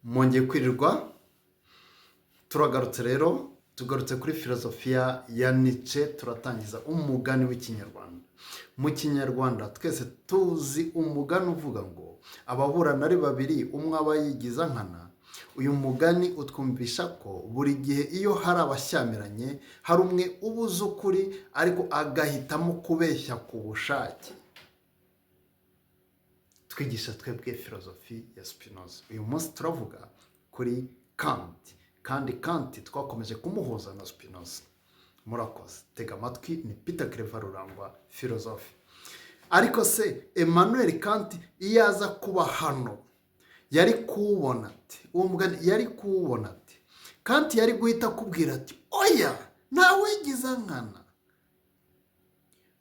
mwongeye kwirirwa turagarutse rero tugarutse kuri filozofiya ya Nietzsche. Turatangiza umugani w'ikinyarwanda. Mu kinyarwanda twese tuzi umugani uvuga ngo ababurana ari babiri umwe aba yigiza nkana. Uyu mugani utwumvisha ko buri gihe iyo hari abashyamiranye hari umwe ubuze ukuri ariko agahitamo kubeshya ku bushake. Twigisha twebwe filozofi ya Spinoza. Uyu munsi turavuga kuri Kant, kandi Kant twakomeje kumuhuza na Spinoza. Murakoze, tega amatwi. Ni Peter Claver Rurangwa, filozofi. Ariko se Emmanuel Kant iyo aza kuba hano yari kuwubona ati, uwo mugani yari kuwubona ati, Kant yari guhita akubwira ati oya ntawigiza nkana,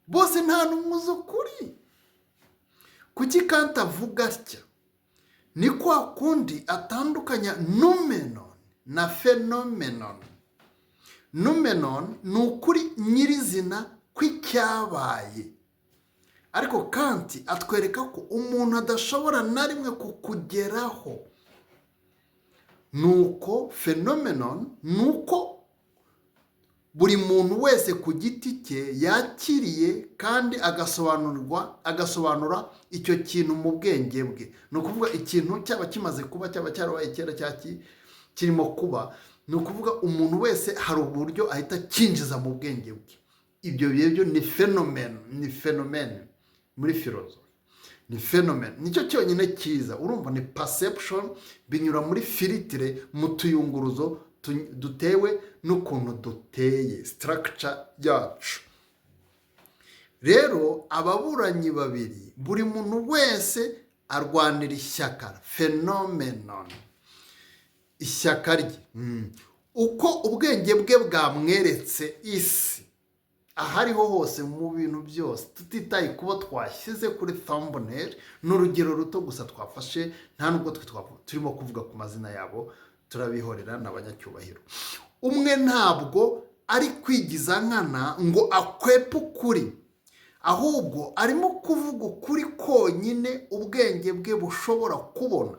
bose nta n'umuzi ukuri. Kuki Kant avuga atya? Ni kwa kundi atandukanya noumenon na phenomenon. Noumenon ni ukuri nyirizina kw'icyabaye, ariko Kant atwereka ko umuntu adashobora na rimwe kukugeraho. Nuko phenomenon nuko buri muntu wese ku giti cye yakiriye kandi agasobanura icyo kintu mu bwenge bwe. Ni ukuvuga ikintu cyaba kimaze kuba, cyaba cyarabaye kera, kirimo kuba. Ni ukuvuga umuntu wese hari uburyo ahita kinjiza mu bwenge bwe. Ibyo byo ni phenomene muri filozofi. Ni phenomene, nicyo cyonyine cyiza. Urumva ni perception, binyura muri filtre, mu tuyunguruzo dutewe n'ukuntu duteye, structure yacu. Rero ababuranyi babiri, buri muntu wese arwanira ishyaka, phenomenon, ishyaka rye. Uko ubwenge bwe bwamweretse isi ahariho hose mu bintu byose, tutitaye kuba twashyize kuri thumbnail. Ni urugero ruto gusa twafashe, nta nubwo turimo kuvuga ku mazina yabo, turabihorera n'abanyacyubahiro. Umwe ntabwo ari kwigiza nkana ngo akwepe ukuri, ahubwo arimo kuvuga ukuri konyine ubwenge bwe bushobora kubona.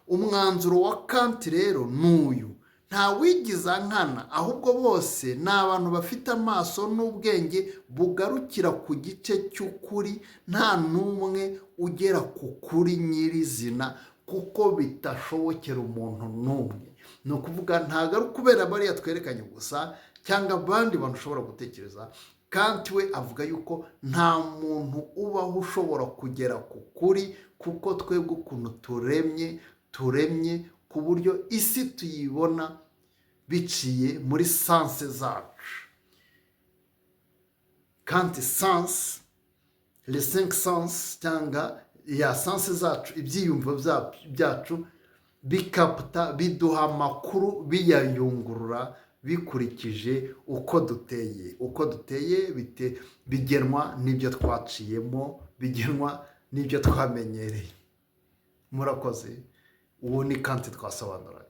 Umwanzuro wa Kant rero n'uyu: nta wigiza nkana, ahubwo bose ni abantu bafite amaso n'ubwenge bugarukira ku gice cy'ukuri. Nta n'umwe ugera ku kuri nyirizina, kuko bitashobokera umuntu n'umwe. Ni ukuvuga ntabwo ari ukubera bariya twerekanye gusa cyangwa abandi bantu ushobora gutekereza. Kant we avuga yuko nta muntu ubaho ushobora kugera ku kuri, kuko twebwe ukuntu turemye ku buryo isi tuyibona biciye muri sanse zacu. Kant sanse, les cinq sens, cyangwa ya sanse zacu, ibyiyumvo byacu bikaputa, biduha amakuru, biyayungurura bikurikije uko duteye. Bigenwa n'ibyo twaciyemo, bigenwa n'ibyo twamenyereye. Murakoze. Uwo ni Kant twasobanuraga.